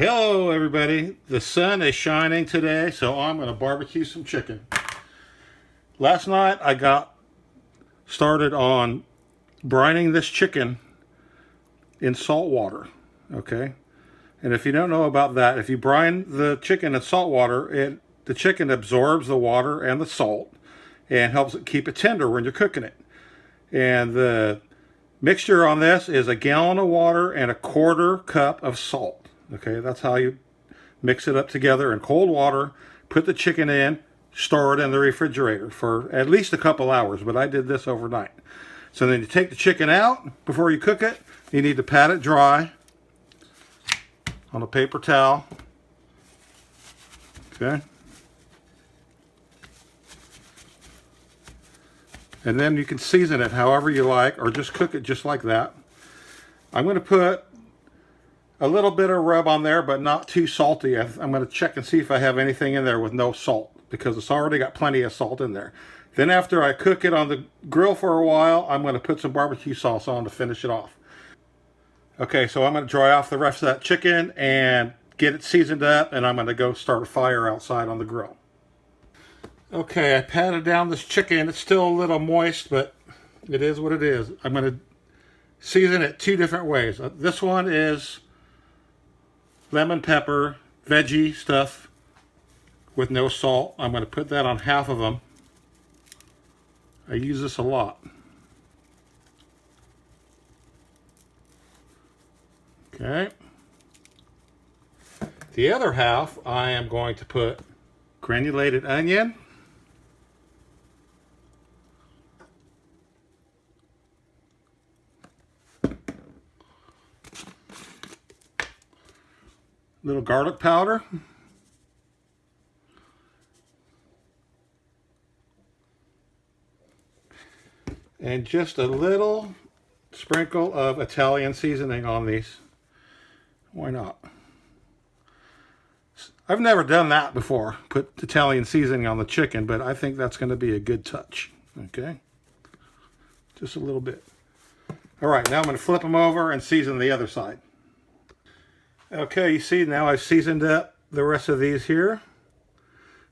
Hello everybody, the sun is shining today, so I'm going to barbecue some chicken. Last night I got started on brining this chicken in salt water, okay? And if you don't know about that, if you brine the chicken in salt water, the chicken absorbs the water and the salt and helps it keep it tender when you're cooking it. And the mixture on this is a gallon of water and a quarter cup of salt. Okay, that's how you mix it up together in cold water, put the chicken in, store it in the refrigerator for at least a couple hours, but I did this overnight. So then you take the chicken out before you cook it. You need to pat it dry on a paper towel. Okay. And then you can season it however you like, or just cook it just like that. I'm going to put a little bit of rub on there, but not too salty. I'm going to check and see if I have anything in there with no salt, because it's already got plenty of salt in there. Then after I cook it on the grill for a while, I'm going to put some barbecue sauce on to finish it off. Okay, so I'm going to dry off the rest of that chicken and get it seasoned up, and I'm going to go start a fire outside on the grill. Okay, I patted down this chicken. It's still a little moist, but it is what it is. I'm going to season it two different ways. This one is lemon pepper, veggie stuff with no salt. I'm going to put that on half of them. I use this a lot. Okay. The other half, I am going to put granulated onion, little garlic powder, and just a little sprinkle of Italian seasoning on these. Why not? I've never done that before, put Italian seasoning on the chicken, but I think that's going to be a good touch. Okay, just a little bit. All right, now I'm going to flip them over and season the other side. Okay, you see now I've seasoned up the rest of these here.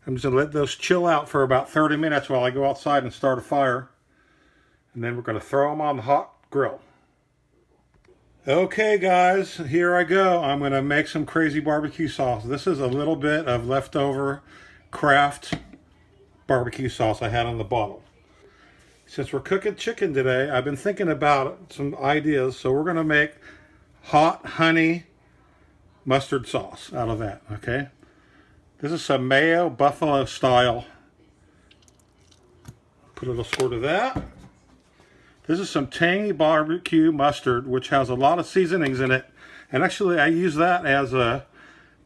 I'm just going to let those chill out for about 30 minutes while I go outside and start a fire. And then we're going to throw them on the hot grill. Okay guys, here I go. I'm going to make some crazy barbecue sauce. This is a little bit of leftover Kraft barbecue sauce I had on the bottle. Since we're cooking chicken today, I've been thinking about some ideas. So we're going to make hot honey mustard sauce out of that, okay? This is some mayo buffalo style. Put a little squirt of that. This is some tangy barbecue mustard, which has a lot of seasonings in it. And actually, I use that as a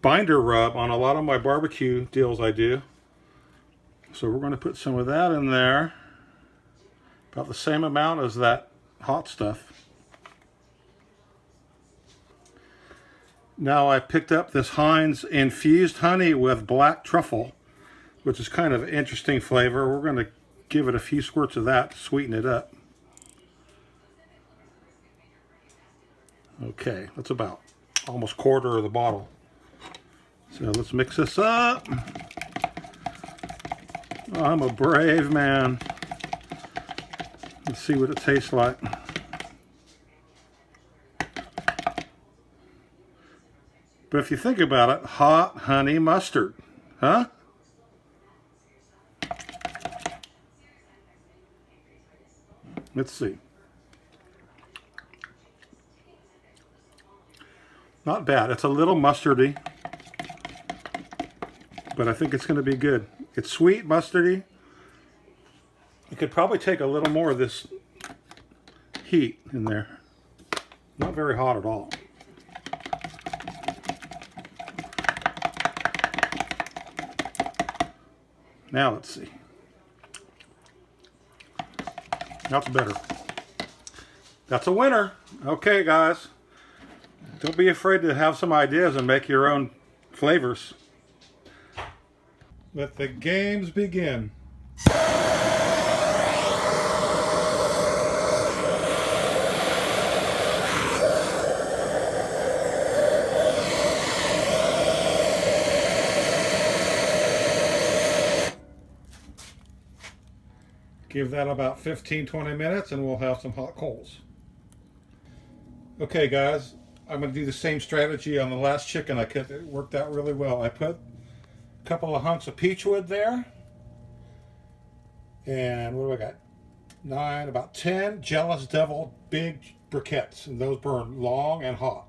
binder rub on a lot of my barbecue deals I do. So we're going to put some of that in there. About the same amount as that hot stuff. Now I picked up this Heinz infused honey with black truffle, which is kind of an interesting flavor. We're going to give it a few squirts of that to sweeten it up. Okay, that's about almost a quarter of the bottle. So let's mix this up. Oh, I'm a brave man. Let's see what it tastes like. But if you think about it, hot honey mustard, huh? Let's see. Not bad. It's a little mustardy, but I think it's going to be good. It's sweet, mustardy. You could probably take a little more of this heat in there. Not very hot at all. Now let's see. That's better. That's a winner. Okay, guys. Don't be afraid to have some ideas and make your own flavors. Let the games begin. Give that about 15-20 minutes and we'll have some hot coals. Okay guys, I'm going to do the same strategy on the last chicken I cooked. It worked out really well. I put a couple of hunks of peach wood there. And what do I got? 9, about 10 Jealous Devil big briquettes. And those burn long and hot.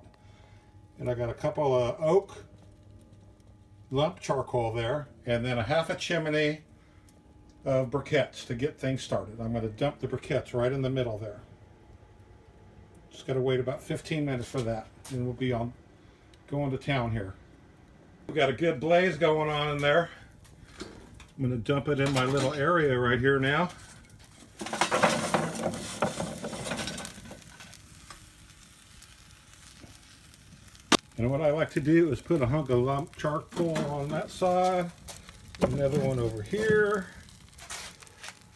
And I got a couple of oak lump charcoal there. And then a half a chimney of briquettes to get things started. I'm going to dump the briquettes right in the middle there. Just got to wait about 15 minutes for that, and we'll be on going to town here. We've got a good blaze going on in there. I'm going to dump it in my little area right here now. And what I like to do is put a hunk of lump charcoal on that side, another one over here.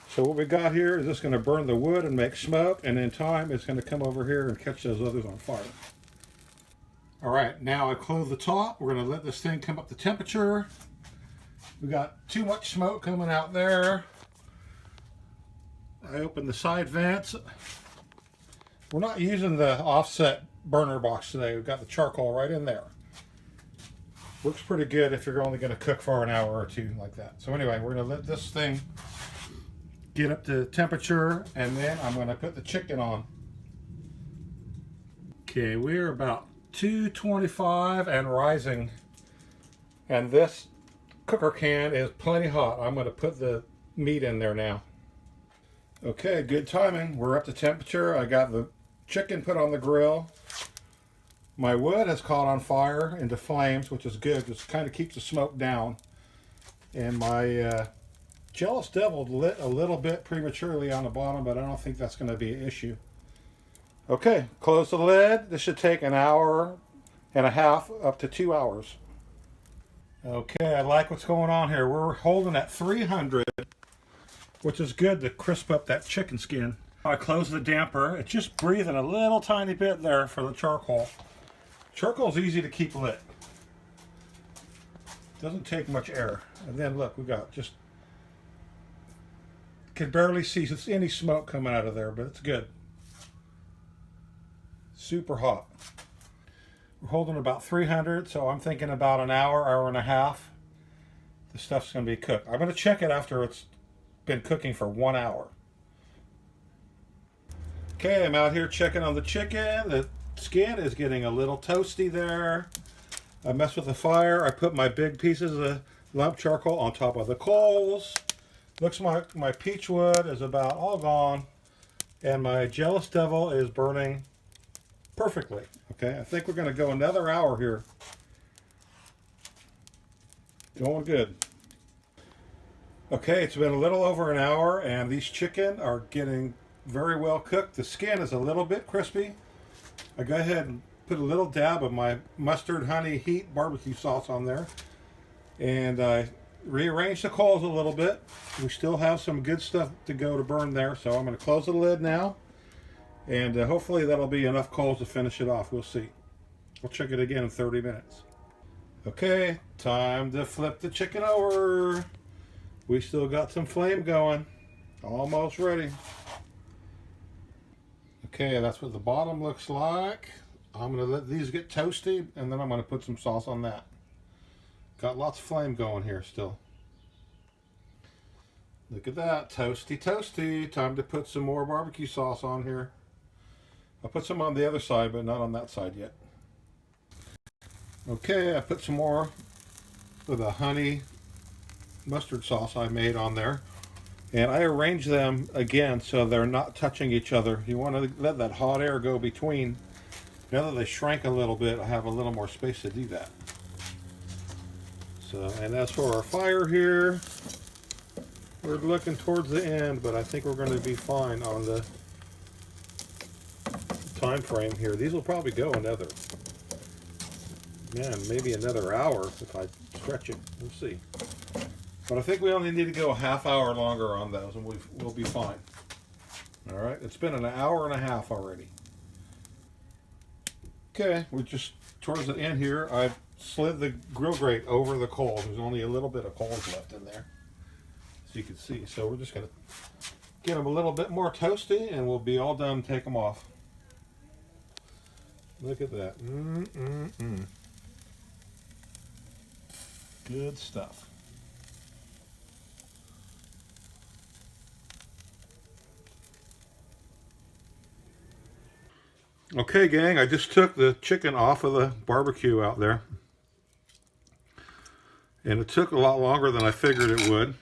So what we got here is just going to burn the wood and make smoke, and in time it's going to come over here and catch those others on fire. All right, now I close the top. We're going to let this thing come up to temperature. We got too much smoke coming out there. I opened the side vents. We're not using the offset burner box today. We've got the charcoal right in there. Works pretty good if you're only going to cook for an hour or two like that. So anyway, we're going to let this thing get up to temperature, and then I'm going to put the chicken on. Okay, we're about 225 and rising, and this cooker can is plenty hot. I'm going to put the meat in there now. Okay, good timing. We're up to temperature. I got the chicken put on the grill. My wood has caught on fire into flames, which is good. Just kind of keeps the smoke down. And my Jealous Devil lit a little bit prematurely on the bottom, but I don't think that's going to be an issue. Okay, close the lid. This should take an hour and a half up to 2 hours. Okay, I like what's going on here. We're holding at 300, which is good to crisp up that chicken skin. I close the damper. It's just breathing a little tiny bit there for the charcoal. Charcoal is easy to keep lit. Doesn't take much air. And then look, we got just, can barely see any smoke coming out of there, but it's good. Super hot. We're holding about 300, so I'm thinking about an hour, hour and a half. The stuff's going to be cooked. I'm going to check it after it's been cooking for 1 hour. Okay, I'm out here checking on the chicken. The skin is getting a little toasty there. I messed with the fire. I put my big pieces of lump charcoal on top of the coals. Looks like my peach wood is about all gone, and my Jealous Devil is burning perfectly. Okay, I think we're going to go another hour here. Going good. Okay, it's been a little over an hour, and these chicken are getting very well cooked. The skin is a little bit crispy. I go ahead and put a little dab of my mustard honey heat barbecue sauce on there, and I rearrange the coals a little bit. We still have some good stuff to go to burn there, so I'm going to close the lid now, and hopefully that'll be enough coals to finish it off. We'll see. We'll check it again in 30 minutes. Okay, time to flip the chicken over. We still got some flame going. Almost ready. Okay, that's what the bottom looks like. I'm going to let these get toasty, and then I'm going to put some sauce on that. Got lots of flame going here still. Look at that, toasty, toasty. Time to put some more barbecue sauce on here. I'll put some on the other side, but not on that side yet. Okay, I put some more of the honey mustard sauce I made on there. And I arrange them again so they're not touching each other. You want to let that hot air go between. Now that they shrank a little bit, I have a little more space to do that. So, and as for our fire here, we're looking towards the end, but I think we're going to be fine on the time frame here. These will probably go another, man, maybe another hour if I stretch it. We'll see. But I think we only need to go a half hour longer on those, and we'll be fine. All right, it's been an hour and a half already. Okay, we're just towards the end here. I've slid the grill grate over the coals. There's only a little bit of coals left in there, as you can see. So we're just going to Get them a little bit more toasty and we'll be all done. Take them off. Look at that. Good stuff. Okay, gang, I just took the chicken off of the barbecue out there. And it took a lot longer than I figured it would.